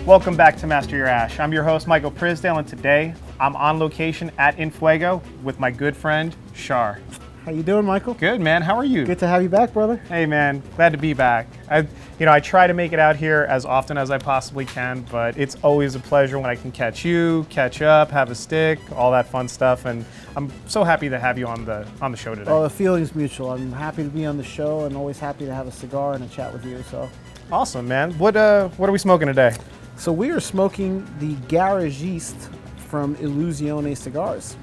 Welcome back to Master Your Ash. I'm your host, Michael Prisdale, and today I'm on location at En Fuego with my good friend, Shar. How you doing, Michael? Good, man. How are you? Good to have you back, brother. Hey, man. Glad to be back. I try to make it out here as often as I possibly can, but it's always a pleasure when I can catch you, catch up, have a stick, all that fun stuff, and I'm so happy to have you on the show today. Oh, the feeling's mutual. I'm happy to be on the show and always happy to have a cigar and a chat with you. So awesome, man. What are we smoking today? So we are smoking the Garagiste from Illusione Cigars.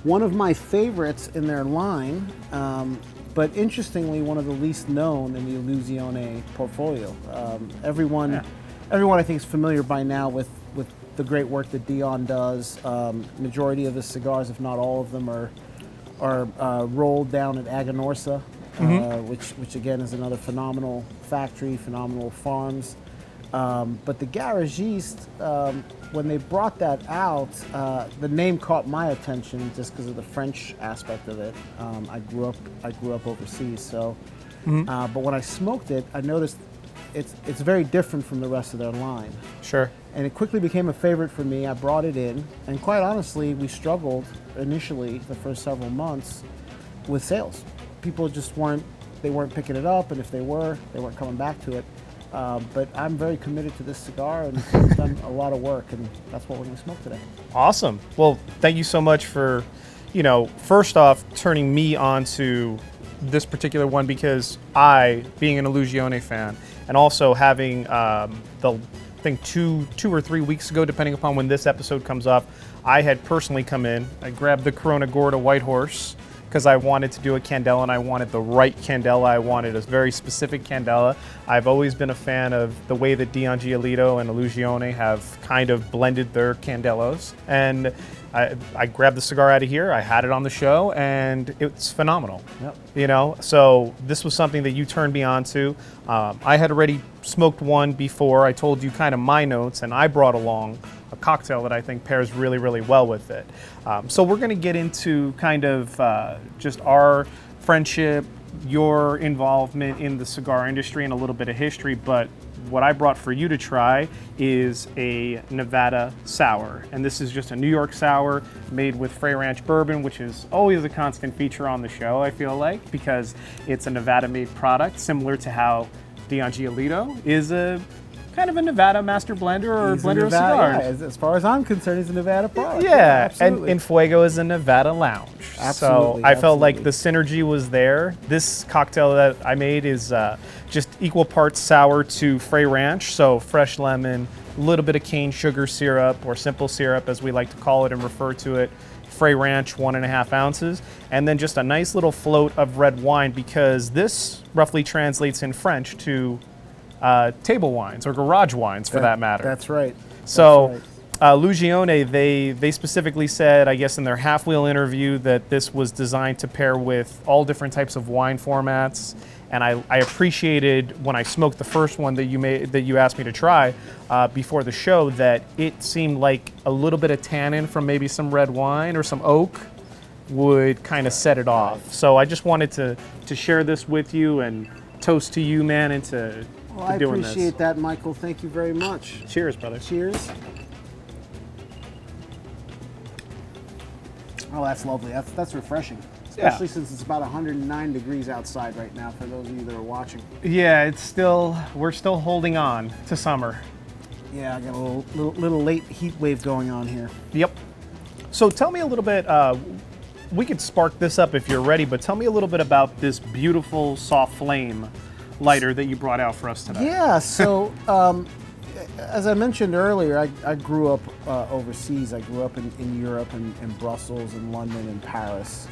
One of my favorites in their line, but interestingly, one of the least known in the Illusione portfolio. Everyone I think is familiar by now with the great work that Dion does. Majority of the cigars, if not all of them, are rolled down at Aganorsa, which again is another phenomenal factory, phenomenal farms. But the Garagiste, when they brought that out, the name caught my attention just because of the French aspect of it. I grew up overseas, so. But when I smoked it, I noticed it's very different from the rest of their line. Sure. And it quickly became a favorite for me. I brought it in, and quite honestly, we struggled initially the first several months with sales. People just weren't picking it up, and if they were, they weren't coming back to it. But I'm very committed to this cigar and it's done a lot of work, and that's what we're going to smoke today. Awesome. Well, thank you so much for, first off, turning me on to this particular one, because I, being an Illusione fan, and also having I think two or 3 weeks ago, depending upon when this episode comes up, I had personally come in. I grabbed the Corona Gorda White Horse because I wanted to do a candela, and I wanted the right candela. I wanted a very specific candela. I've always been a fan of the way that Dion Giolito and Illusione have kind of blended their candelos. And I grabbed the cigar out of here, I had it on the show, and it's phenomenal. Yep. So this was something that you turned me on to. I had already smoked one before. I told you kind of my notes, and I brought along a cocktail that I think pairs really, really well with it. So we're going to get into kind of just our friendship, your involvement in the cigar industry, and a little bit of history. But what I brought for you to try is a Nevada sour. And this is just a New York sour made with Frey Ranch bourbon, which is always a constant feature on the show, I feel like, because it's a Nevada-made product, similar to how Dion Giolito is a kind of a Nevada master blender or blender of cigars. Yeah, as far as I'm concerned, he's a Nevada product. Yeah, absolutely. And En Fuego is a Nevada lounge. Absolutely. So I felt like the synergy was there. This cocktail that I made is just equal parts sour to Frey Ranch, so fresh lemon, a little bit of cane sugar syrup, or simple syrup as we like to call it and refer to it. Frey Ranch, 1.5 ounces, and then just a nice little float of red wine, because this roughly translates in French to table wines or garage wines, for that matter. That's right. So Illusione, they specifically said, I guess in their half wheel interview, that this was designed to pair with all different types of wine formats. And I appreciated when I smoked the first one that you asked me to try before the show, that it seemed like a little bit of tannin from maybe some red wine or some oak would kind of set it off. So I just wanted to share this with you and toast to you, man, and to I doing this. appreciate that, Michael. Thank you very much. Cheers, brother. Cheers. Oh, that's lovely. That's refreshing. Especially since it's about 109 degrees outside right now, for those of you that are watching. Yeah, we're still holding on to summer. Yeah, I got a little late heat wave going on here. Yep. So tell me a little bit, we could spark this up if you're ready, but tell me a little bit about this beautiful soft flame lighter that you brought out for us today. Yeah, so as I mentioned earlier, I grew up overseas. I grew up in Europe, and in Brussels, and London, and Paris.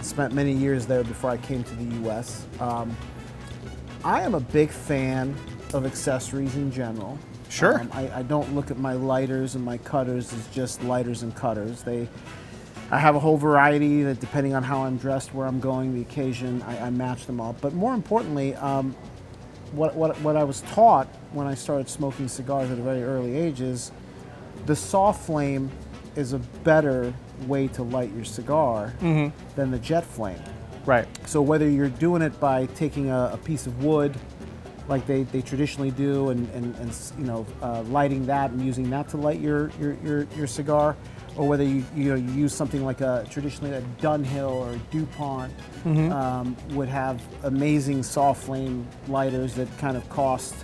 Spent many years there before I came to the US. I am a big fan of accessories in general. Sure. I don't look at my lighters and my cutters as just lighters and cutters. I have a whole variety that, depending on how I'm dressed, where I'm going, the occasion, I match them up. But more importantly, what I was taught when I started smoking cigars at a very early age is the soft flame is a better way to light your cigar than the jet flame. Right. So whether you're doing it by taking a piece of wood, like they traditionally do, and you know, lighting that and using that to light your cigar, or whether you use something like traditionally a Dunhill or a Dupont, would have amazing soft flame lighters that kind of cost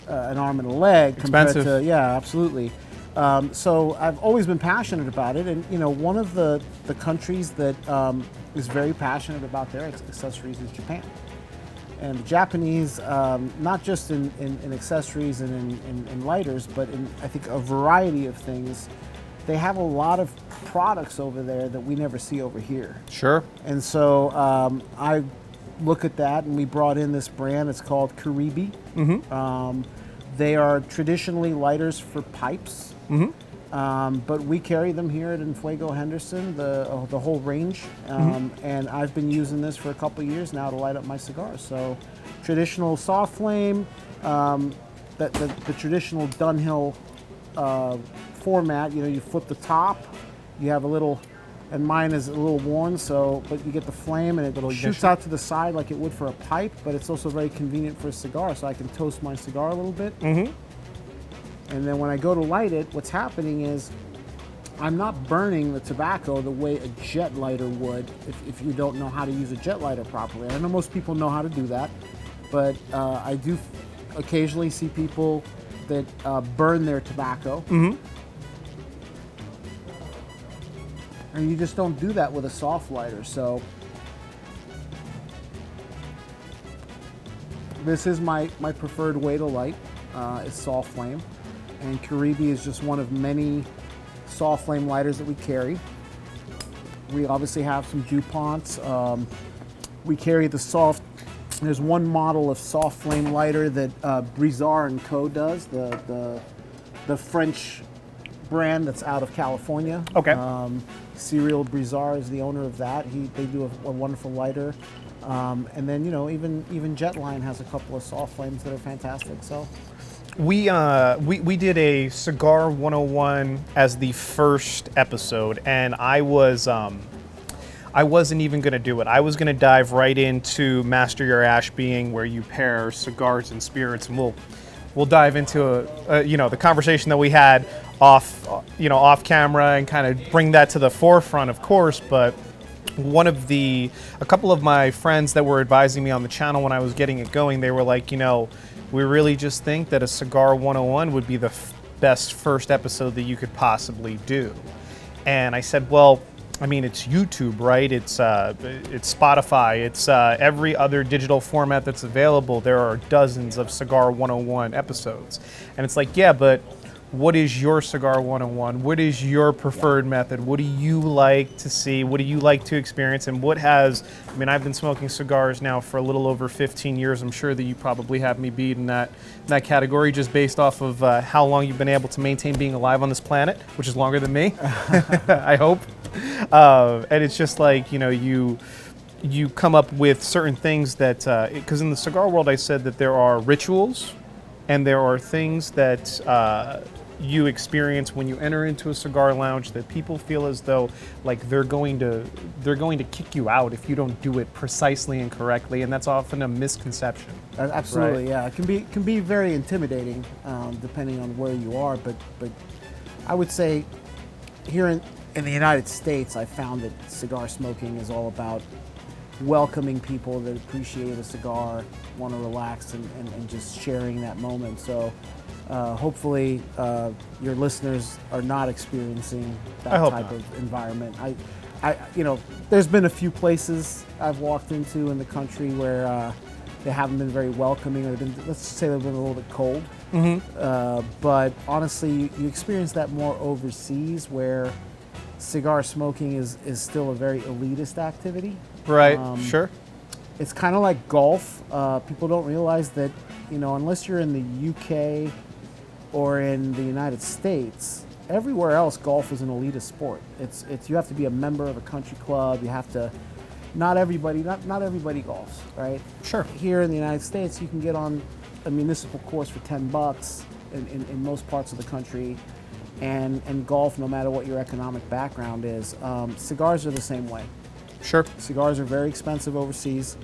an arm and a leg compared Expensive. to, yeah, absolutely. So I've always been passionate about it, and you know, one of the countries that is very passionate about their accessories is Japan. And the Japanese, not just in accessories and in lighters, but in, I think, a variety of things, they have a lot of products over there that we never see over here. Sure. And so I look at that, and we brought in this brand. It's called Kiribi. They are traditionally lighters for pipes, but we carry them here at En Fuego Henderson, the whole range. And I've been using this for a couple of years now to light up my cigars. So traditional soft flame, the traditional Dunhill format. You know, you flip the top, you have a little, and mine is a little worn, so, but you get the flame and it shoots out to the side like it would for a pipe, but it's also very convenient for a cigar, so I can toast my cigar a little bit. And then when I go to light it, what's happening is I'm not burning the tobacco the way a jet lighter would if you don't know how to use a jet lighter properly. I know most people know how to do that, but I do occasionally see people that burn their tobacco. And you just don't do that with a soft lighter. So this is my preferred way to light. It's soft flame. And Kiribi is just one of many soft flame lighters that we carry. We obviously have some DuPonts. We carry the soft, there's one model of soft flame lighter that Brizard & Co. does, the French brand that's out of California. Okay. Cyril Brizard is the owner of that. They do a wonderful lighter. And then, you know, even Jetline has a couple of soft flames that are fantastic. So we did a Cigar 101 as the first episode, and I wasn't even going to do it. I was going to dive right into Master Your Ash Being, where you pair cigars and spirits, and we'll dive into the conversation that we had off camera and kind of bring that to the forefront, of course. But a couple of my friends that were advising me on the channel when I was getting it going, they were like, we really just think that a Cigar 101 would be the best first episode that you could possibly do. And I said, well, I mean, it's YouTube, right? It's Spotify. It's every other digital format that's available. There are dozens of Cigar 101 episodes. And it's like, yeah, but what is your Cigar 101? What is your preferred method? What do you like to see? What do you like to experience? And I've been smoking cigars now for a little over 15 years. I'm sure that you probably have me beat in that category just based off of how long you've been able to maintain being alive on this planet, which is longer than me, I hope. And it's just like, you come up with certain things that, because in the cigar world, I said that there are rituals and there are things that you experience when you enter into a cigar lounge that people feel as though like they're going to kick you out if you don't do it precisely and correctly, and that's often a misconception. Absolutely, right? Yeah. It can be very intimidating depending on where you are, but I would say here in the United States, I found that cigar smoking is all about welcoming people that appreciate a cigar, want to relax, and just sharing that moment. So hopefully your listeners are not experiencing that type of environment. There's been a few places I've walked into in the country where they haven't been very welcoming, or let's say they've been a little bit cold. But honestly, you experience that more overseas, where cigar smoking is still a very elitist activity. Right, sure. It's kind of like golf. People don't realize that, unless you're in the UK or in the United States, everywhere else golf is an elitist sport. It's you have to be a member of a country club. You have to. Not everybody golfs, right? Sure. Here in the United States, you can get on a municipal course for $10 in most parts of the country, and golf, no matter what your economic background is. Cigars are the same way. Sure. Cigars are very expensive overseas.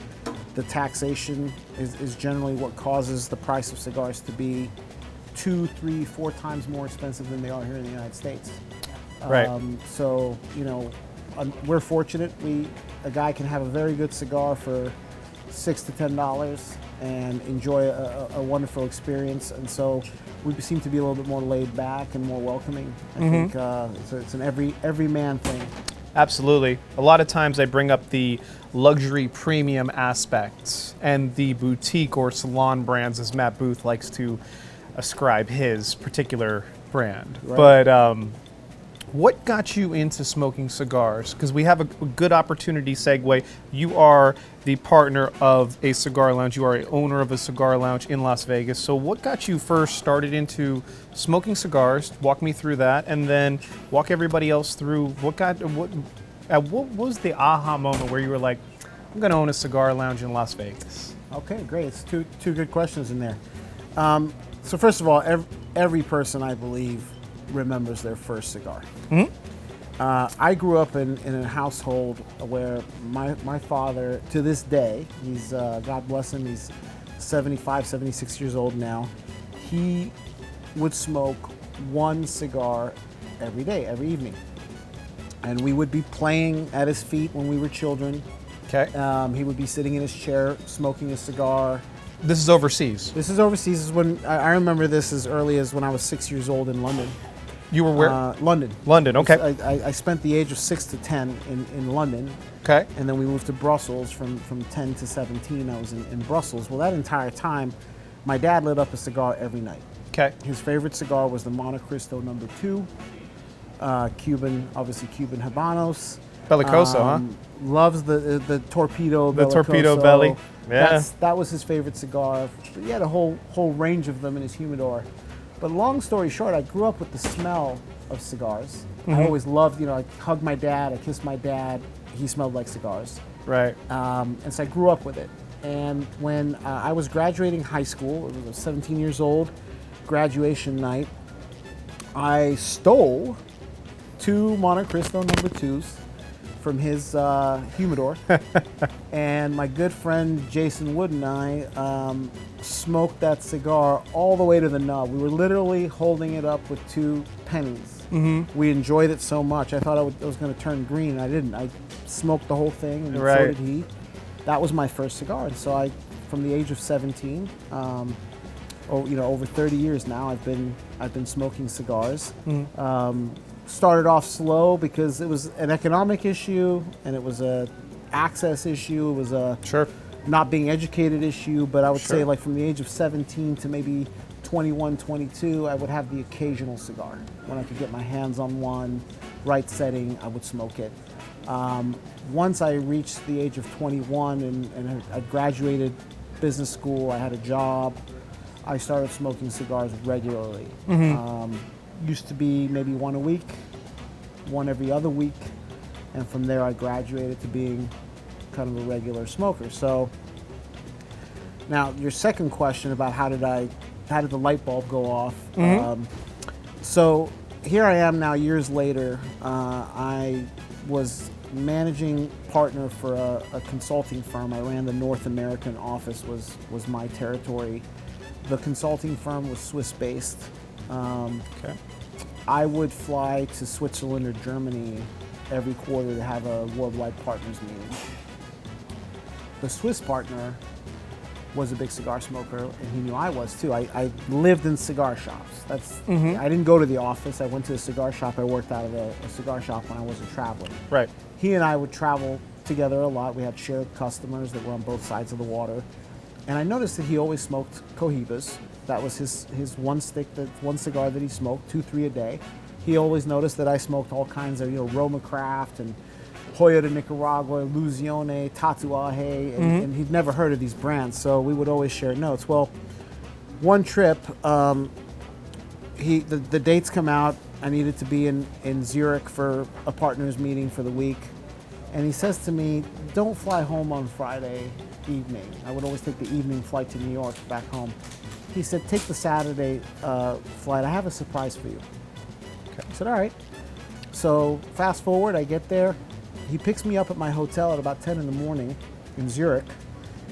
the taxation is generally what causes the price of cigars to be 2, 3, 4 times more expensive than they are here in the United States. Right. So, you know, we're fortunate. A guy can have a very good cigar for $6 to $10 and enjoy a wonderful experience. And so we seem to be a little bit more laid back and more welcoming. I think it's an every man thing. Absolutely. A lot of times I bring up the luxury premium aspects and the boutique or salon brands, as Matt Booth likes to ascribe his particular brand. Right. But what got you into smoking cigars? Because we have a good opportunity segue. You are the partner of a cigar lounge. You are an owner of a cigar lounge in Las Vegas. So what got you first started into smoking cigars? Walk me through that, and then walk everybody else through what was the aha moment where you were like, I'm going to own a cigar lounge in Las Vegas? Okay, great. It's two good questions in there. So first of all, every person, I believe, remembers their first cigar. I grew up in a household where my father, to this day, he's, God bless him, he's 75, 76 years old now. He would smoke one cigar every day, every evening. And we would be playing at his feet when we were children. Okay. He would be sitting in his chair, smoking a cigar. This is overseas. This is overseas. This is when I remember this as early as when I was 6 years old in London. You were where? London. London, okay. I spent the age of 6 to 10 in London. Okay. And then we moved to Brussels from 10 to 17. I was in Brussels. Well, that entire time, my dad lit up a cigar every night. Okay. His favorite cigar was the Monte Cristo No. 2, Cuban Habanos. Bellicoso, huh? Loves the torpedo. The Bellicoso. torpedo belly. Yeah. That was his favorite cigar. But he had a whole range of them in his humidor. But long story short, I grew up with the smell of cigars. I always loved, I hugged my dad, I kissed my dad. He smelled like cigars. Right. And so I grew up with it. And when I was graduating high school, I was 17 years old, graduation night, I stole 2 Monte Cristo No. 2s from his humidor. And my good friend Jason Wood and I smoked that cigar all the way to the nub. We were literally holding it up with 2 pennies. We enjoyed it so much. I thought I was going to turn green. I didn't. I smoked the whole thing, and so did he. That was my first cigar. And so from the age of 17, over 30 years now, I've been smoking cigars. Started off slow because it was an economic issue and it was a access issue. It was a not being educated issue. But I would say, like, from the age of 17 to maybe 21, 22, I would have the occasional cigar. When I could get my hands on one, right setting, I would smoke it. Once I reached the age of 21 and I graduated business school, I had a job, I started smoking cigars regularly. Used to be maybe one a week, one every other week, and from there I graduated to being kind of a regular smoker. So now your second question about how did the light bulb go off? So here I am now years later. I was managing partner for a consulting firm. I ran the North American office, was my territory. The consulting firm was Swiss-based. I would fly to Switzerland or Germany every quarter to have a worldwide partners meeting. The Swiss partner was a big cigar smoker, and he knew I was too. I lived in cigar shops. I didn't go to the office. I went to a cigar shop. I worked out of a cigar shop when I wasn't traveling. Right. He and I would travel together a lot. We had shared customers that were on both sides of the water. And I noticed that he always smoked Cohibas. That was his one cigar that he smoked, 2, 3 a day. He always noticed that I smoked all kinds of, Roma Craft and Joya de Nicaragua, Illusione, Tatuaje, and he'd never heard of these brands, so we would always share notes. Well, one trip, the dates come out. I needed to be in Zurich for a partners meeting for the week. And he says to me, don't fly home on Friday evening. I would always take the evening flight to New York back home. He said, take the Saturday flight. I have a surprise for you. Okay. I said, all right. So fast forward, I get there. He picks me up at my hotel at about 10 in the morning in Zurich.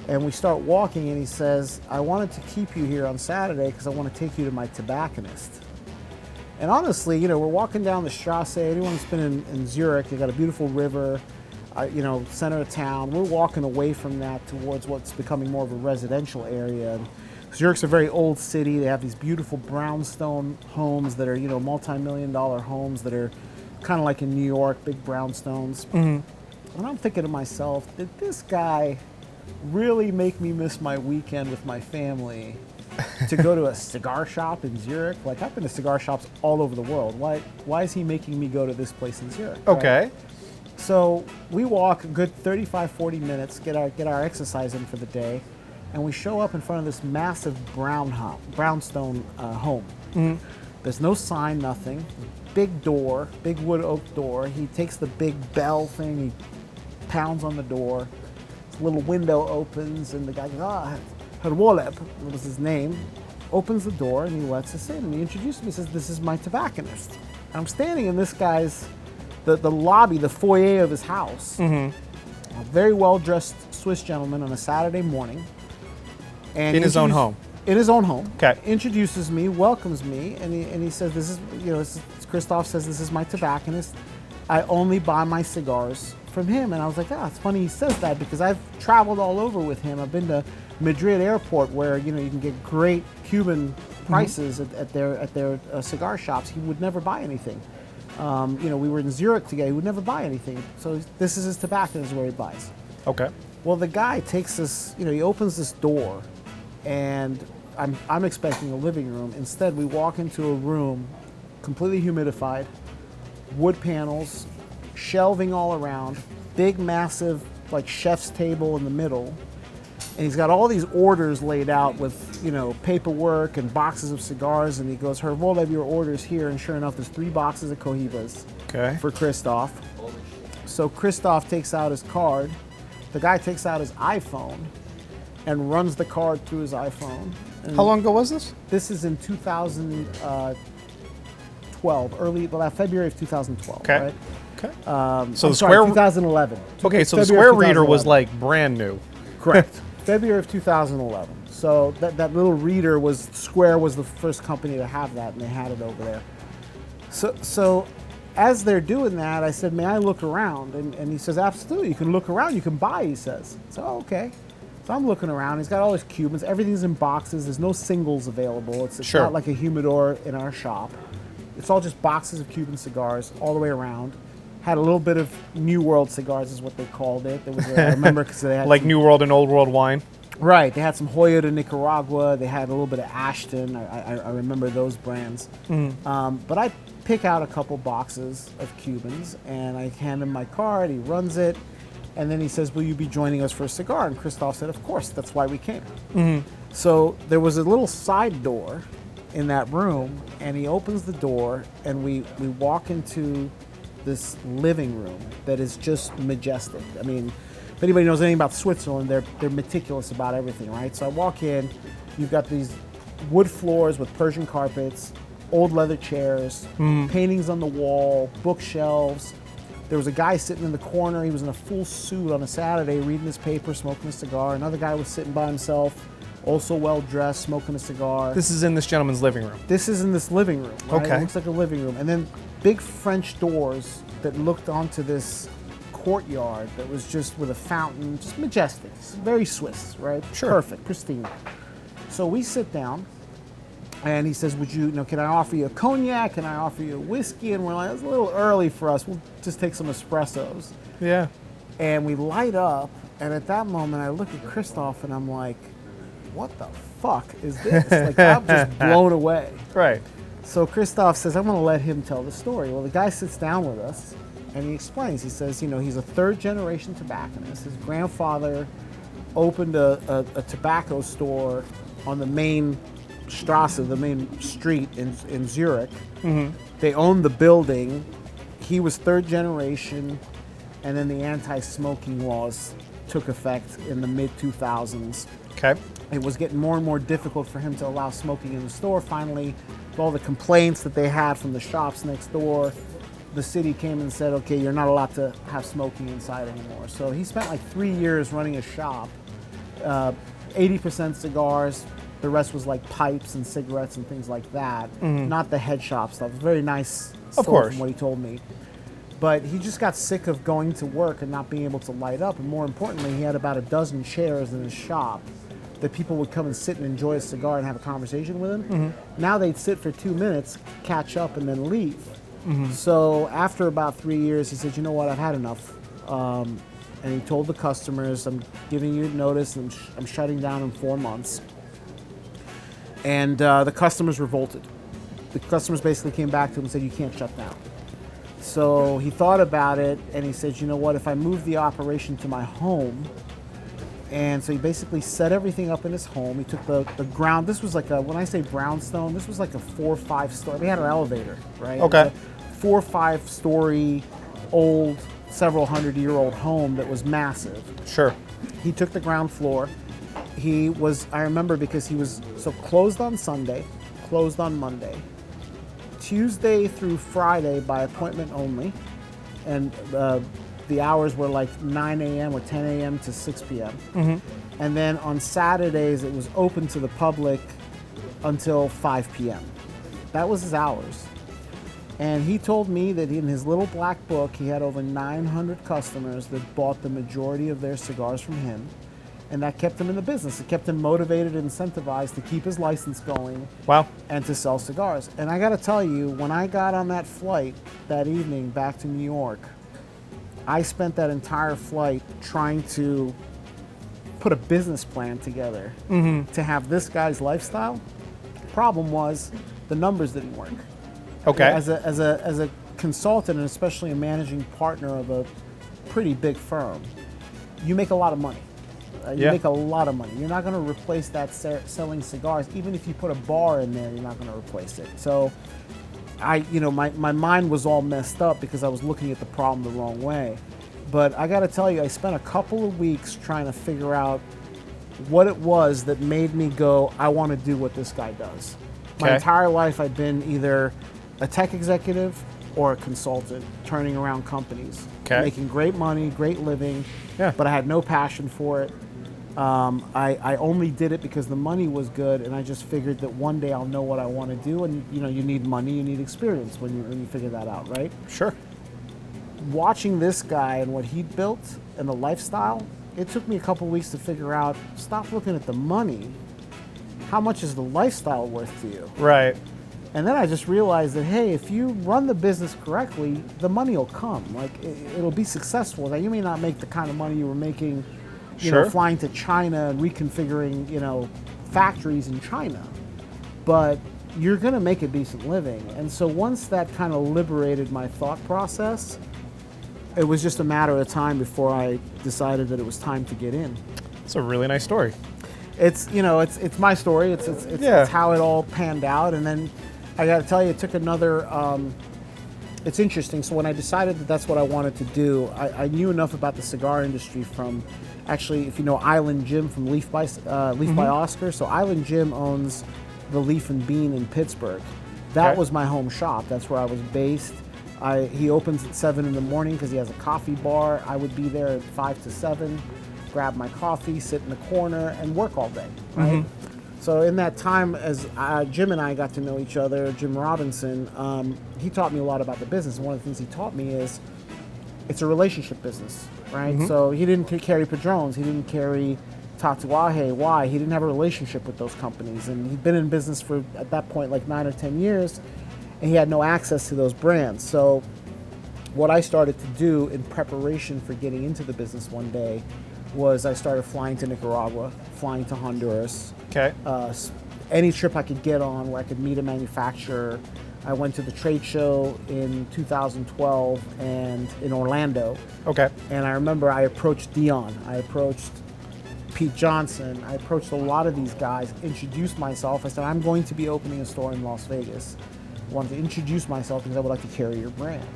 And we start walking, and he says, I wanted to keep you here on Saturday because I want to take you to my tobacconist. And honestly, you know, we're walking down the Strasse. Anyone who's been in Zurich, you got a beautiful river, you know, center of town. We're walking away from that towards what's becoming more of a residential area. And Zurich's a very old city. They have these beautiful brownstone homes that are, you know, multi-million-dollar homes that are kind of like in New York, big brownstones. And I'm thinking to myself, did this guy really make me miss my weekend with my family to go to a cigar shop in Zurich? Like, I've been to cigar shops all over the world. Why is he making me go to this place in Zurich? Okay. Right? So we walk a good 35, 40 minutes, get our exercise in for the day, and we show up in front of this massive brownstone home. There's no sign, nothing. Big door, big wood oak door. He takes the big bell thing, he pounds on the door. This little window opens, and the guy goes, Herwoleb, what was his name, opens the door, and he lets us in. And he introduces me, he says, this is my tobacconist. And I'm standing in this guy's, the lobby, the foyer of his house. A very well-dressed Swiss gentleman on a Saturday morning. And In his own home. In his own home. Okay. Introduces me, welcomes me, and he says, this is, you know, Christoph says, this is my tobacconist. I only buy my cigars from him. And I was like, it's funny he says that because I've traveled all over with him. I've been to Madrid airport where, you know, you can get great Cuban prices at their cigar shops. He would never buy anything. You know, we were in Zurich together. He would never buy anything. So this is his tobacconist where he buys. Okay. Well, the guy takes us, you know, he opens this door, and I'm expecting a living room. Instead, we walk into a room completely humidified, wood panels, shelving all around, big, massive, like, chef's table in the middle. And he's got all these orders laid out with, you know, paperwork and boxes of cigars. And he goes, Herwoleb, your order's here. And sure enough, there's 3 boxes of Cohibas for Christoph. So Christoph takes out his card. The guy takes out his iPhone and runs the card through his iPhone. And how long ago was this? This is in 2012, February of 2012. Okay. Right? Okay. So the Square 2011. Okay, so February the Square of reader was 2011. like brand new. Correct. February of 2011. So that little reader was, Square was the first company to have that, and they had it over there. So as they're doing that, I said, may I look around? And he says, absolutely, you can look around, you can buy, he says. So, okay. So I'm looking around, he's got all his Cubans, everything's in boxes, there's no singles available. It's not like a humidor in our shop. It's all just boxes of Cuban cigars all the way around. Had a little bit of New World cigars is what they called it. There was I remember because they had like New World and Old World wine. Right. They had some Hoya de Nicaragua. They had a little bit of Ashton. I remember those brands. But I pick out a couple boxes of Cubans, and I hand him my card. He runs it, and then he says, will you be joining us for a cigar? And Christoph said, of course. That's why we came. So there was a little side door in that room, and he opens the door, and we walk into this living room that is just majestic. I mean, if anybody knows anything about Switzerland, they're meticulous about everything, right? So I walk in, you've got these wood floors with Persian carpets, old leather chairs, paintings on the wall, bookshelves. There was a guy sitting in the corner. He was in a full suit on a Saturday reading his paper, smoking a cigar. Another guy was sitting by himself, also well-dressed, smoking a cigar. This is in this gentleman's living room. This is in this living room, right? Okay. It looks like a living room. And then big French doors that looked onto this courtyard that was just with a fountain, just majestic. It's very Swiss, right? Sure. Perfect, pristine. So we sit down, and he says, would you know, can I offer you a cognac? Can I offer you a whiskey? And we're like, it's a little early for us. We'll just take some espressos. Yeah. And we light up, and at that moment, I look at Christoph, and I'm like, what the fuck is this? Like, I'm just blown away. Right. So Christoph says, I'm going to let him tell the story. Well, the guy sits down with us, and he explains. He says, you know, he's a third-generation tobacconist. His grandfather opened a tobacco store on the main Strasse, the main street in Zurich. They owned the building. He was third generation, and then the anti-smoking laws took effect in the mid-2000s. Okay. It was getting more and more difficult for him to allow smoking in the store. Finally, with all the complaints that they had from the shops next door, the city came and said, okay, you're not allowed to have smoking inside anymore. So he spent like 3 years running a shop, 80% cigars. The rest was like pipes and cigarettes and things like that. Not the head shop stuff. Very nice store course. from what he told me. But he just got sick of going to work and not being able to light up. And more importantly, he had about a dozen chairs in his shop that people would come and sit and enjoy a cigar and have a conversation with him. Now they'd sit for 2 minutes, catch up, and then leave. So after about 3 years, he said, you know what, I've had enough. And he told the customers, I'm giving you notice, and I'm shutting down in 4 months. And the customers revolted. The customers basically came back to him and said, you can't shut down. So he thought about it, and he said, you know what, if I move the operation to my home, and so he basically set everything up in his home. He took the ground, this was like a, when I say brownstone, this was like a 4 or 5 story, we had an elevator, right? Okay. It was a 4 or 5 story old, several 100-year-old home that was massive. Sure. He took the ground floor. He was, I remember because he was, so closed on Sunday, closed on Monday, Tuesday through Friday by appointment only, and the hours were like 9 a.m. or 10 a.m. to 6 p.m. And then on Saturdays it was open to the public until 5 p.m. That was his hours. And he told me that in his little black book he had over 900 customers that bought the majority of their cigars from him. And that kept him in the business. It kept him motivated and incentivized to keep his license going. Wow. And to sell cigars. And I got to tell you, when I got on that flight that evening back to New York, I spent that entire flight trying to put a business plan together to have this guy's lifestyle. Problem was, the numbers didn't work. Okay. As a consultant, and especially a managing partner of a pretty big firm, you make a lot of money. You make a lot of money. You're not going to replace that selling cigars. Even if you put a bar in there, you're not going to replace it. So, my mind was all messed up because I was looking at the problem the wrong way. But I got to tell you, I spent a couple of weeks trying to figure out what it was that made me go, I want to do what this guy does. My entire life, I'd been either a tech executive or a consultant, turning around companies, making great money, great living, but I had no passion for it. I only did it because the money was good, and I just figured that one day I'll know what I want to do. And you need money, you need experience when you figure that out, right? Sure. Watching this guy and what he built and the lifestyle, it took me a couple weeks to figure out, stop looking at the money. How much is the lifestyle worth to you? Right. And then I just realized that, hey, if you run the business correctly, the money will come. Like, it'll be successful. Now, you may not make the kind of money you were making, flying to China and reconfiguring, factories in China, but you're going to make a decent living. And so once that kind of liberated my thought process, it was just a matter of time before I decided that it was time to get in. It's a really nice story. It's my story. It's how it all panned out. And then I got to tell you, it took another. It's interesting. So when I decided that that's what I wanted to do, I knew enough about the cigar industry from, actually, if you know Island Jim from Leaf by Oscar. So Island Jim owns the Leaf and Bean in Pittsburgh. That was my home shop. That's where I was based. He opens at 7 in the morning because he has a coffee bar. I would be there at 5 to 7, grab my coffee, sit in the corner, and work all day. Right. So in that time, as Jim and I got to know each other, Jim Robinson, he taught me a lot about the business. And one of the things he taught me is it's a relationship business, right? So he didn't carry Padrones, he didn't carry Tatuaje. Why? He didn't have a relationship with those companies, and he'd been in business for, at that point, like 9 or 10 years, and he had no access to those brands. So what I started to do in preparation for getting into the business one day was I started flying to Nicaragua, flying to Honduras. Any trip I could get on where I could meet a manufacturer. I went to the trade show in 2012 and in Orlando. And I remember I approached Dion, I approached Pete Johnson, I approached a lot of these guys, introduced myself. I said, I'm going to be opening a store in Las Vegas. I wanted to introduce myself because I would like to carry your brand.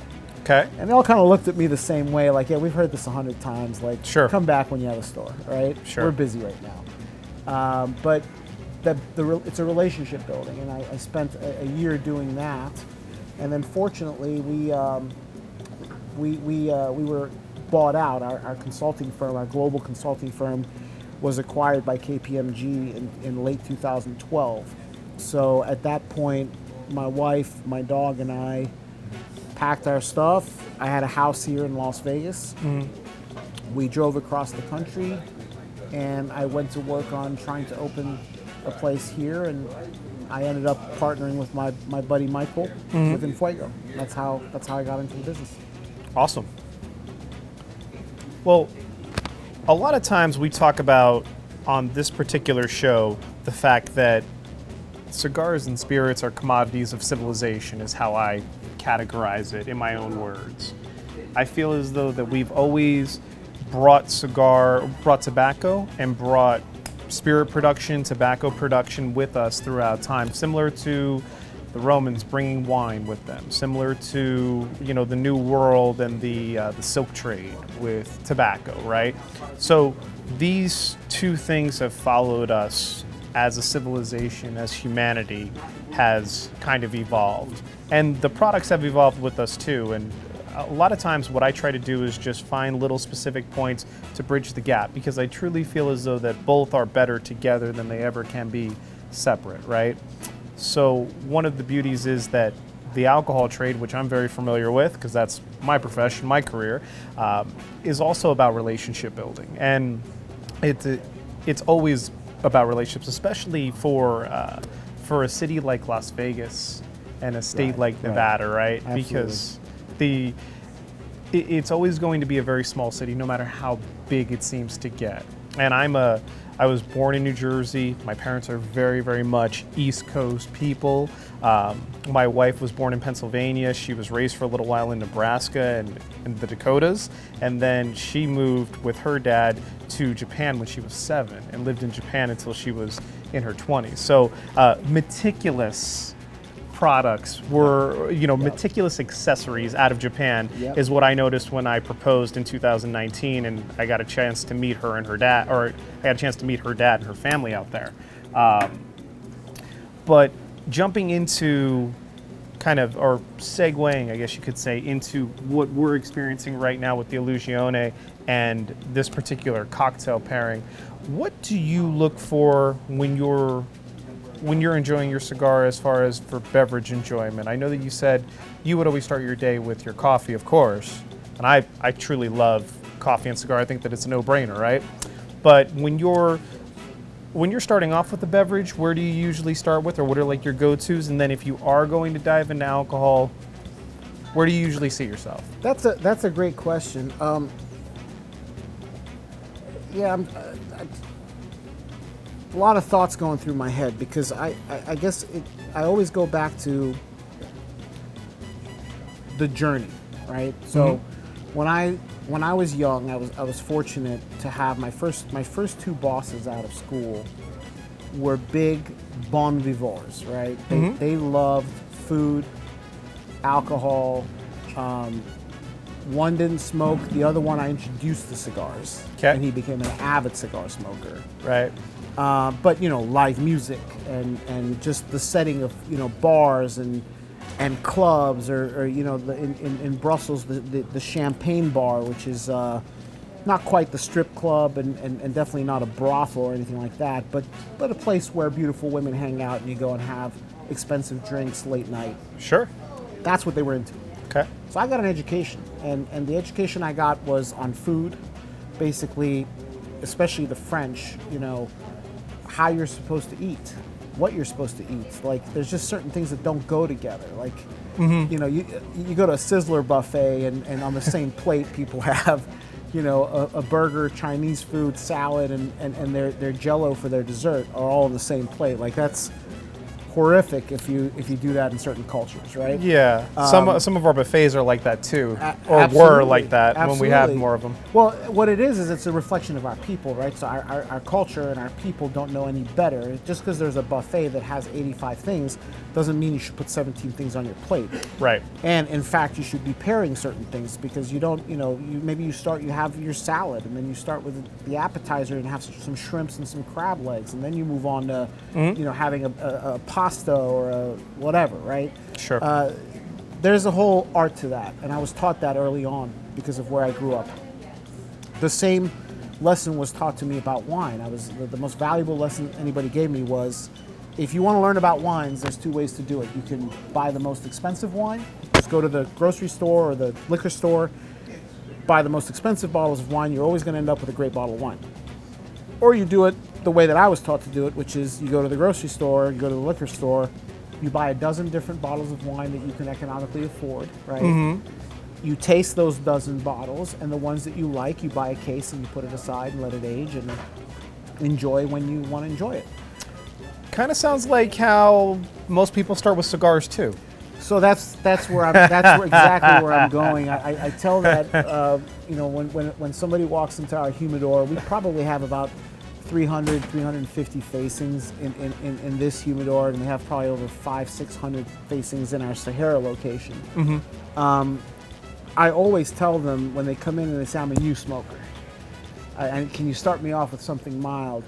And they all kind of looked at me the same way, like, yeah, we've heard this 100 times. Like, come back when you have a store, right? We're busy right now. But it's a relationship building, and I spent a year doing that. And then fortunately, we were bought out. Our consulting firm, our global consulting firm, was acquired by KPMG in late 2012. So at that point, my wife, my dog, and I packed our stuff. I had a house here in Las Vegas. We drove across the country, and I went to work on trying to open a place here, and I ended up partnering with my buddy Michael with En Fuego. That's how I got into the business. Awesome. Well, a lot of times we talk about on this particular show the fact that cigars and spirits are commodities of civilization, is how I categorize it in my own words. I feel as though that we've always brought tobacco and brought spirit production, tobacco production with us throughout time, similar to the Romans bringing wine with them, similar to the New World and the silk trade with tobacco, right? So these two things have followed us as a civilization, as humanity has kind of evolved, and the products have evolved with us too. And a lot of times what I try to do is just find little specific points to bridge the gap, because I truly feel as though that both are better together than they ever can be separate, right? So one of the beauties is that the alcohol trade, which I'm very familiar with because that's my profession, my career, is also about relationship building. And it's always about relationships, especially for a city like Las Vegas and a state like Nevada, right? Absolutely. Because it's always going to be a very small city, no matter how big it seems to get. And I was born in New Jersey. My parents are very, very much East Coast people. My wife was born in Pennsylvania. She was raised for a little while in Nebraska and in the Dakotas. And then she moved with her dad to Japan when she was 7 and lived in Japan until she was in her 20s. So meticulous products were, meticulous accessories out of Japan is what I noticed when I proposed in 2019, and I got a chance to meet her and her dad, or I got a chance to meet her dad and her family out there. But jumping into or segueing, I guess you could say, into what we're experiencing right now with the Illusione and this particular cocktail pairing, what do you look for when you're enjoying your cigar as far as for beverage enjoyment? I know that you said you would always start your day with your coffee, of course, and I truly love coffee and cigar. I think that it's a no-brainer, right? But when you're starting off with a beverage, where do you usually start with, or what are like your go-tos? And then if you are going to dive into alcohol, where do you usually see yourself? That's a great question. A lot of thoughts going through my head, because I guess I always go back to the journey, right? So when I was young, I was fortunate to have my first two bosses out of school were big bon vivants, right? They loved food, alcohol. One didn't smoke. The other one I introduced to cigars, and he became an avid cigar smoker. Right. But live music and just the setting of bars and clubs, or in Brussels the Champagne Bar, which is not quite the strip club and definitely not a brothel or anything like that, but a place where beautiful women hang out and you go and have expensive drinks late night. Sure. That's what they were into. Okay. So I got an education, and the education I got was on food, basically, especially the French, how you're supposed to eat, what you're supposed to eat. Like, there's just certain things that don't go together. Like, you go to a Sizzler buffet, and on the same plate people have, a burger, Chinese food, salad, and their Jell-O for their dessert are all on the same plate. Like, that's horrific if you do that in certain cultures, right? Yeah, some of our buffets are like that too, or absolutely, were like that when we have more of them. Well, what it is it's a reflection of our people, right? So our culture and our people don't know any better. Just because there's a buffet that has 85 things doesn't mean you should put 17 things on your plate. Right. And in fact, you should be pairing certain things, because you don't, you have your salad, and then you start with the appetizer and have some shrimps and some crab legs, and then you move on to, having a pasta or a whatever, right? Sure. There's a whole art to that, and I was taught that early on because of where I grew up. The same lesson was taught to me about wine. The most valuable lesson anybody gave me was, if you want to learn about wines, there's two ways to do it. You can buy the most expensive wine, just go to the grocery store or the liquor store, buy the most expensive bottles of wine. You're always going to end up with a great bottle of wine. Or you do it the way that I was taught to do it, which is you go to the grocery store, you go to the liquor store, you buy a dozen different bottles of wine that you can economically afford, right? You taste those dozen bottles, and the ones that you like, you buy a case and you put it aside and let it age and enjoy when you want to enjoy it. Kind of sounds like how most people start with cigars too. So that's exactly where I'm going. I tell that when somebody walks into our humidor, we probably have about 350 facings in this humidor, and we have probably over 500-600 facings in our Sahara location. I always tell them when they come in and they say, I'm a new smoker, and can you start me off with something mild?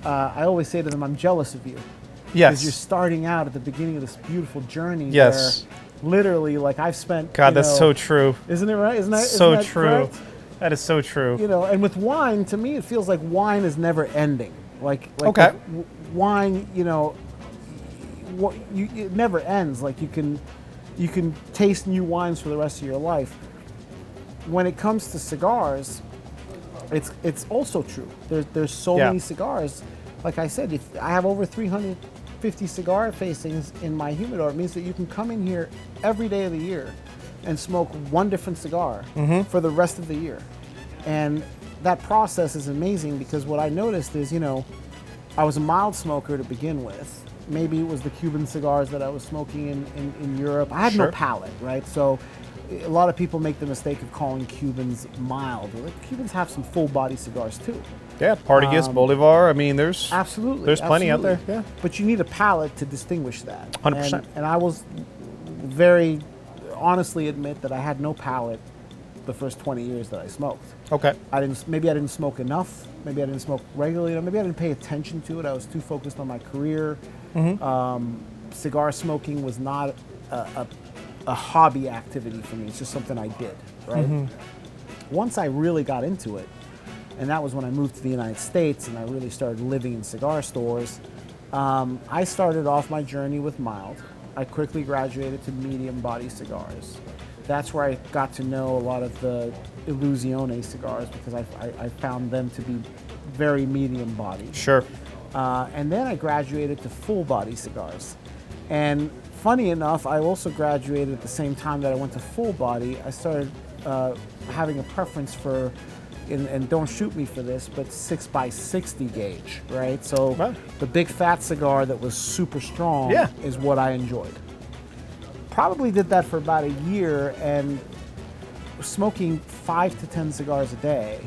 I always say to them, I'm jealous of you. Yes. Because you're starting out at the beginning of this beautiful journey. Yes. Where literally, like I've spent. God, that's so true. Isn't it right? Isn't that true? Correct? That is so true. And with wine, to me, it feels like wine is never ending. Like okay. Wine, it never ends. Like you can taste new wines for the rest of your life. When it comes to cigars, it's also true. There's so many cigars. Like I said, if I have over 350 cigar facings in my humidor, it means that you can come in here every day of the year and smoke one different cigar for the rest of the year. And that process is amazing because what I noticed is, I was a mild smoker to begin with. Maybe it was the Cuban cigars that I was smoking in Europe. I had no palate, right? So a lot of people make the mistake of calling Cubans mild. Cubans have some full body cigars too. Yeah, Partagas, Bolivar. I mean, there's plenty out there. Yeah, but you need a palate to distinguish that. 100%. And I was very honestly admit that I had no palate the first 20 years that I smoked. Okay. Maybe I didn't smoke enough. Maybe I didn't smoke regularly. Maybe I didn't pay attention to it. I was too focused on my career. Cigar smoking was not a hobby activity for me. It's just something I did, right? Once I really got into it, and that was when I moved to the United States and I really started living in cigar stores, I started off my journey with mild. I quickly graduated to medium body cigars. That's where I got to know a lot of the Illusione cigars because I found them to be very medium body. Sure. And then I graduated to full body cigars. And funny enough, I also graduated at the same time that I went to full body. I started having a preference for, and don't shoot me for this, but 6x60 gauge, right? So the big fat cigar that was super strong is what I enjoyed. Probably did that for about a year and smoking 5 to 10 cigars a day.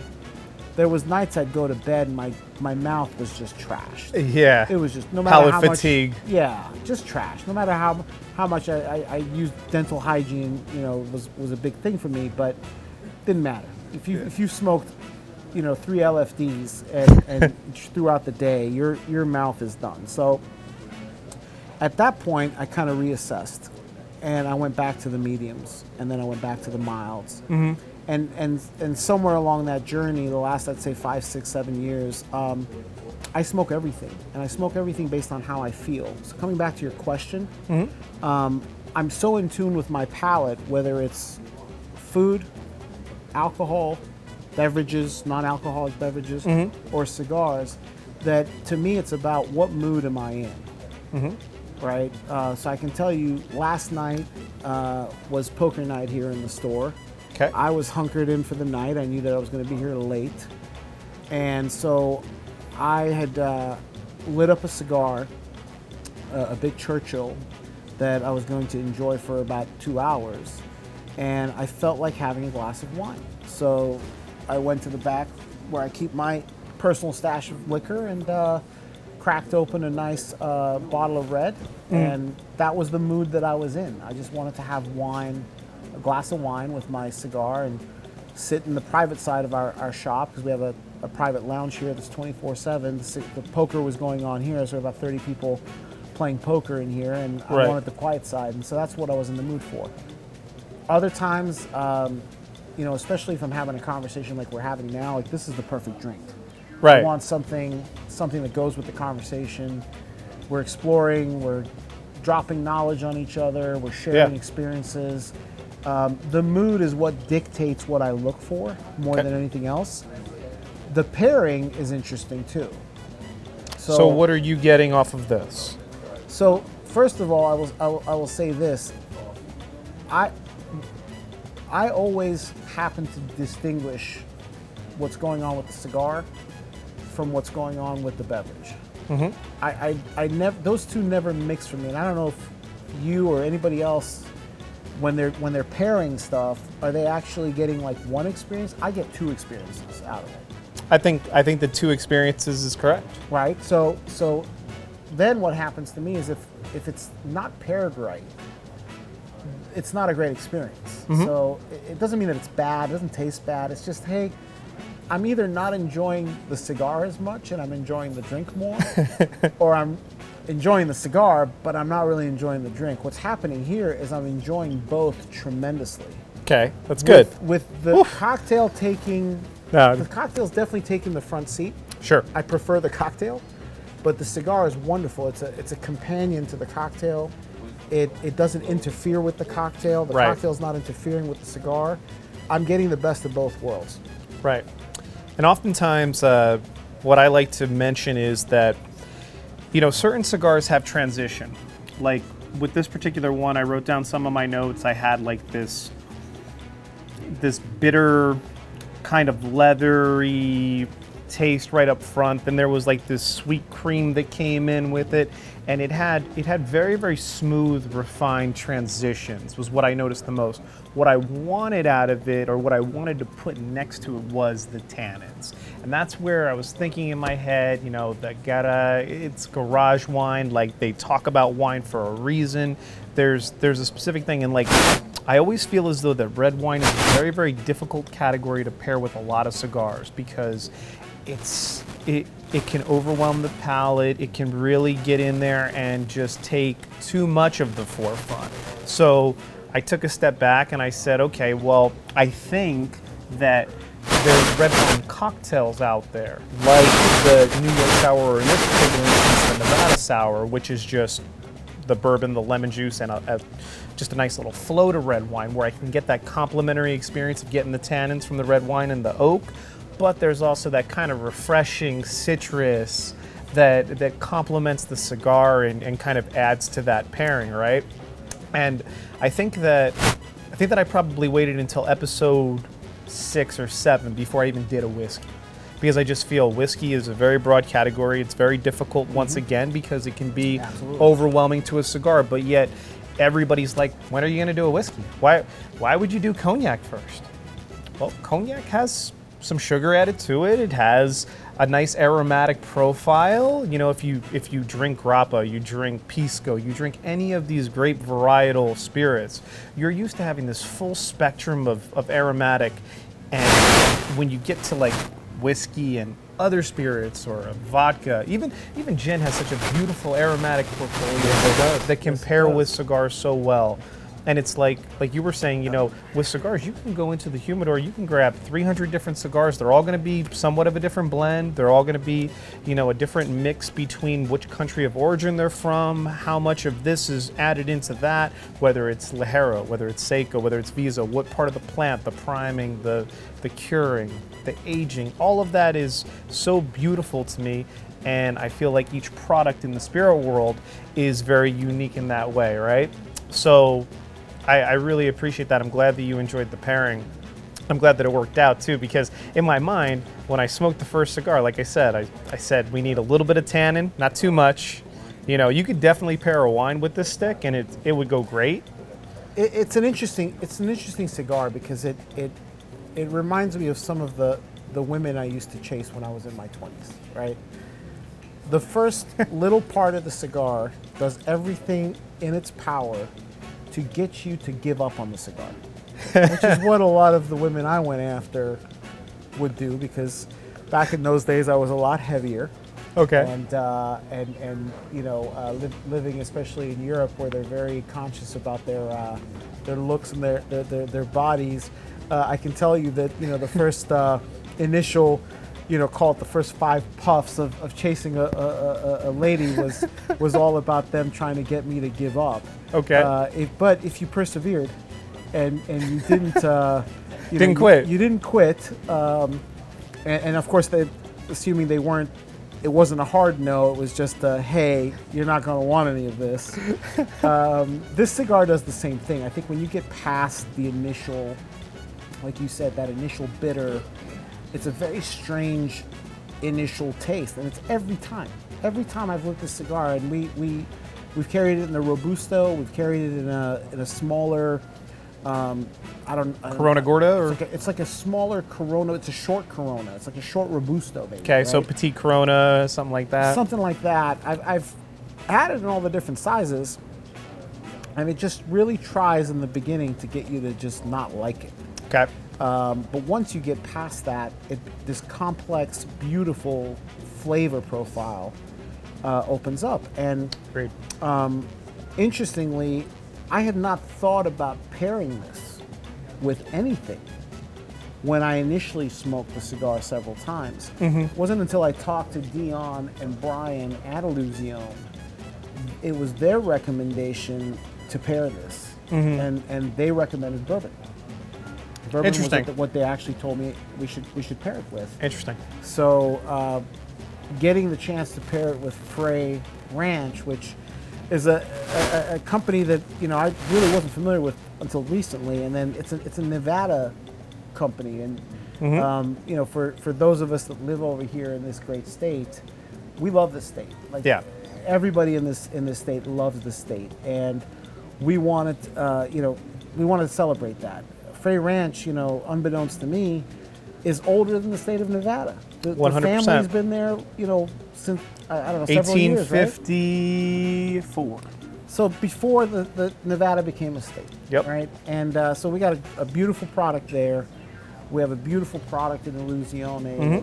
There was nights I'd go to bed and my mouth was just trashed. Yeah. It was just, no matter how fatigue. much. Yeah, just trash. No matter how much I used dental hygiene, was a big thing for me, but didn't matter. If you smoked, 3 LFDs and throughout the day, your mouth is done. So at that point, I kind of reassessed, and I went back to the mediums, and then I went back to the milds. And somewhere along that journey, the last, I'd say 5, 6, 7 years, I smoke everything, and I smoke everything based on how I feel. So coming back to your question, I'm so in tune with my palate, whether it's food, alcohol, beverages, non-alcoholic beverages, or cigars, that to me it's about what mood am I in, right? So I can tell you last night was poker night here in the store. Okay. I was hunkered in for the night. I knew that I was going to be here late. And so I had lit up a cigar, a big Churchill, that I was going to enjoy for about 2 hours. And I felt like having a glass of wine. So I went to the back where I keep my personal stash of liquor and cracked open a nice bottle of red. And that was the mood that I was in. I just wanted to have wine, a glass of wine with my cigar, and sit in the private side of our shop, because we have a private lounge here that's 24/7. The poker was going on here, so about 30 people playing poker in here, and I wanted the quiet side, and so that's what I was in the mood for. Other times, you know, especially if I'm having a conversation like we're having now, like this is the perfect drink. Right. I want something that goes with the conversation. We're exploring, we're dropping knowledge on each other, we're sharing experiences. The mood is what dictates what I look for more than anything else. The pairing is interesting too. So what are you getting off of this? So first of all, I will say this. I always happen to distinguish what's going on with the cigar from what's going on with the beverage. I never, those two never mix for me, and I don't know if you or anybody else, when they're pairing stuff, are they actually getting like one experience? I get two experiences out of it. I think the two experiences is correct. Right. So then what happens to me is if it's not paired right, it's not a great experience. So it doesn't mean that it's bad. It doesn't taste bad. It's just, hey, I'm either not enjoying the cigar as much and I'm enjoying the drink more, or I'm enjoying the cigar, but I'm not really enjoying the drink. What's happening here is I'm enjoying both tremendously. Okay, that's good. With the cocktail taking, the cocktail's definitely taking the front seat. Sure. I prefer the cocktail, but the cigar is wonderful. It's a companion to the cocktail. It doesn't interfere with the cocktail. The cocktail's not interfering with the cigar. I'm getting the best of both worlds. Right. And oftentimes, what I like to mention is that, you know, certain cigars have transition. Like with this particular one, I wrote down some of my notes. I had like this bitter, kind of leathery taste right up front. Then there was like this sweet cream that came in with it, and it had very, very smooth, refined transitions was what I noticed the most. What I wanted out of it, or what I wanted to put next to it, was the tannins. And that's where I was thinking in my head, you know, it's garage wine, like they talk about wine for a reason. There's a specific thing, and like I always feel as though that red wine is a very, very difficult category to pair with a lot of cigars, because it can overwhelm the palate. It can really get in there and just take too much of the forefront. So I took a step back and I said, okay, well, I think that there's red wine cocktails out there, like the New York Sour, or in this particular instance, the Nevada Sour, which is just the bourbon, the lemon juice, and just a nice little float of red wine, where I can get that complementary experience of getting the tannins from the red wine and the oak, but there's also that kind of refreshing citrus that complements the cigar and kind of adds to that pairing, right? And I think that I probably waited until episode 6 or 7 before I even did a whiskey, because I just feel whiskey is a very broad category. It's very difficult once again, because it can be overwhelming to a cigar, but yet everybody's like, when are you going to do a whiskey? Why would you do cognac first? Well, cognac has some sugar added to it. It has a nice aromatic profile. You know, if you drink grappa, you drink pisco, you drink any of these grape varietal spirits, you're used to having this full spectrum of aromatic. And when you get to like whiskey and other spirits, or a vodka, even gin has such a beautiful aromatic portfolio that can pair with cigars so well. And it's like you were saying, you know, with cigars, you can go into the humidor, you can grab 300 different cigars. They're all going to be somewhat of a different blend. They're all going to be, you know, a different mix between which country of origin they're from, how much of this is added into that, whether it's Ligero, whether it's Seco, whether it's Visa, what part of the plant, the priming, the curing, the aging, all of that is so beautiful to me. And I feel like each product in the spirit world is very unique in that way, right? So I really appreciate that. I'm glad that you enjoyed the pairing. I'm glad that it worked out too, because in my mind, when I smoked the first cigar, like I said, I said we need a little bit of tannin, not too much. You know, you could definitely pair a wine with this stick, and it would go great. It's an interesting cigar, because it reminds me of some of the women I used to chase when I was in my 20s, right? The first little part of the cigar does everything in its power to get you to give up on the cigar, which is what a lot of the women I went after would do, because back in those days I was a lot heavier. Okay. And you know, living especially in Europe, where they're very conscious about their looks and their bodies. I can tell you that the first initial, call it the first 5 puffs of chasing a lady was all about them trying to get me to give up. Okay. But if you persevered, and you didn't Didn't quit. You didn't quit, and of course assuming it wasn't a hard no, it was just hey, you're not going to want any of this. This cigar does the same thing. I think when you get past the initial, like you said, that initial bitter, it's a very strange initial taste, and it's every time. Every time I've lit this cigar, and we've carried it in the Robusto, we've carried it in a smaller, Corona Gorda, or it's like a smaller Corona. It's a short Corona. It's like a short Robusto, maybe. okay, right? so petite Corona, something like that. Something like that. I've had it in all the different sizes, and it just really tries in the beginning to get you to just not like it. Okay. But once you get past that, this complex, beautiful flavor profile opens up. And Great. Interestingly, I had not thought about pairing this with anything when I initially smoked the cigar several times. It wasn't until I talked to Dion and Brian at Illusione, it was their recommendation to pair this, and they recommended bourbon. Bourbon Interesting. was what they actually told me we should pair it with. Interesting. So getting the chance to pair it with Frey Ranch, which is a company that I really wasn't familiar with until recently, and then it's a Nevada company, and for those of us that live over here in this great state, we love this state. Like, Yeah. everybody in this state loves the state, and we wanted to celebrate that. Frey Ranch, unbeknownst to me, is older than the state of Nevada. The 100%. family's been there, since I don't know, several years, right? 1854. So before the Nevada became a state. Yep. Right, and so we got a beautiful product there. We have a beautiful product in Illusione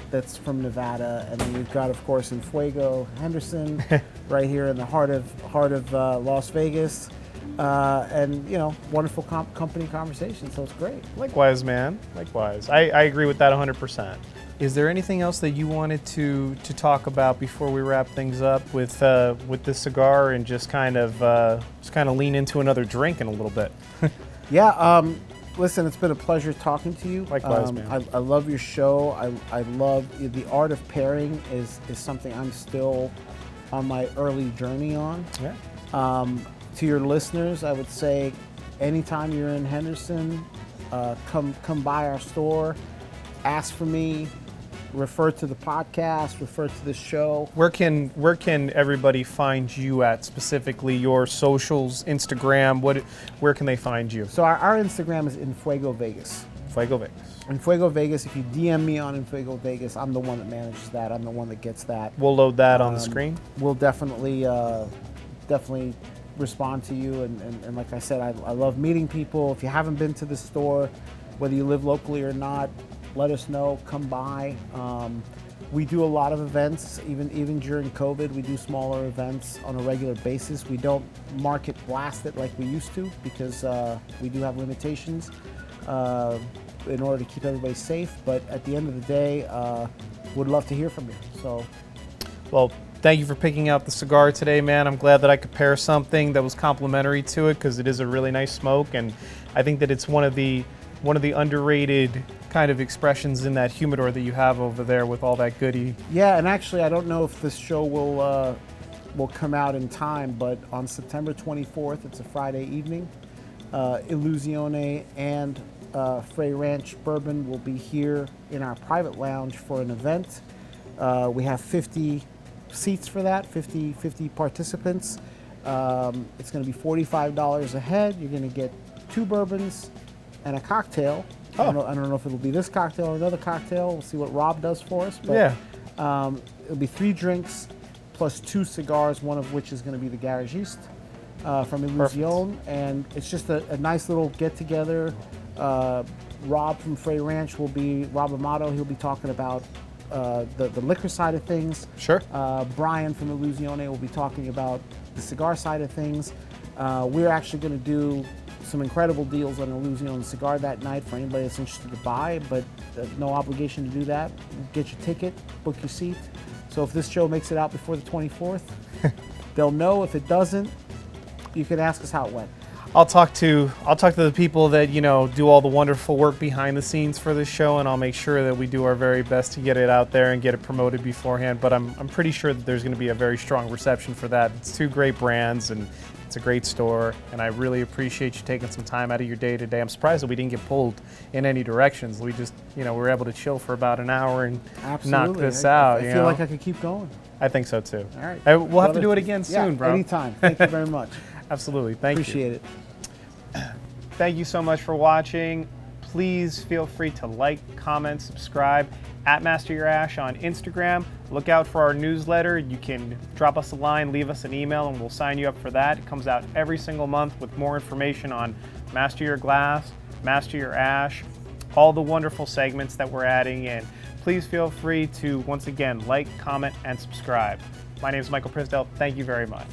that's from Nevada, and then we've got, of course, En Fuego Henderson, right here in the heart of Las Vegas, and wonderful company conversation. So it's great. Likewise, man. Likewise. I agree with that 100%. Is there anything else that you wanted to talk about before we wrap things up with this cigar and just kind of lean into another drink in a little bit? Yeah. Listen, it's been a pleasure talking to you. Likewise, man. I love your show. I love the art of pairing is something I'm still on my early journey on. Yeah. To your listeners, I would say anytime you're in Henderson, come by our store, ask for me, refer to the podcast, refer to the show. Where can everybody find you at, specifically your socials, Instagram? Where can they find you? So our Instagram is En Fuego Vegas. Fuego Vegas. En Fuego Vegas. If you DM me on En Fuego Vegas, I'm the one that manages that. I'm the one that gets that. We'll load that on the screen. We'll definitely respond to you. And like I said, I love meeting people. If you haven't been to the store, whether you live locally or not, let us know. Come by. We do a lot of events, even during COVID. We do smaller events on a regular basis. We don't market blast it like we used to because we do have limitations in order to keep everybody safe. But at the end of the day, would love to hear from you. So, well, thank you for picking out the cigar today, man. I'm glad that I could pair something that was complimentary to it because it is a really nice smoke, and I think that it's one of the underrated kind of expressions in that humidor that you have over there with all that goodie. Yeah, and actually, I don't know if this show will come out in time, but on September 24th, it's a Friday evening, Illusione and Frey Ranch Bourbon will be here in our private lounge for an event. We have 50 seats for that, 50 participants. It's going to be $45 a head. You're going to get 2 bourbons and a cocktail. I don't know if it'll be this cocktail or another cocktail. We'll see what Rob does for us. But, yeah. It'll be 3 drinks plus 2 cigars, one of which is going to be the Garagiste from Illusione. And it's just a nice little get-together. Rob from Frey Ranch Rob Amato, he'll be talking about the liquor side of things. Sure. Brian from Illusione will be talking about the cigar side of things. We're actually going to do some incredible deals on Illusione Cigar that night for anybody that's interested to buy, but no obligation to do that. Get your ticket, book your seat. So if this show makes it out before the 24th, they'll know. If it doesn't, you can ask us how it went. I'll talk to the people that, you know, do all the wonderful work behind the scenes for this show, and I'll make sure that we do our very best to get it out there and get it promoted beforehand. But I'm pretty sure that there's going to be a very strong reception for that. It's two great brands, and it's a great store, and I really appreciate you taking some time out of your day today. I'm surprised that we didn't get pulled in any directions. We just, you know, we were able to chill for about an hour and knock this out. I feel like I could keep going. I think so too. All right. We'll have to do it again soon, bro. Anytime. Thank you very much. Absolutely. Thank you. Appreciate it. Thank you so much for watching. Please feel free to like, comment, subscribe at Master Your Ash on Instagram. Look out for our newsletter. You can drop us a line, leave us an email, and we'll sign you up for that. It comes out every single month with more information on Master Your Glass, Master Your Ash, all the wonderful segments that we're adding in. Please feel free to, once again, like, comment, and subscribe. My name is Michael Prisdell. Thank you very much.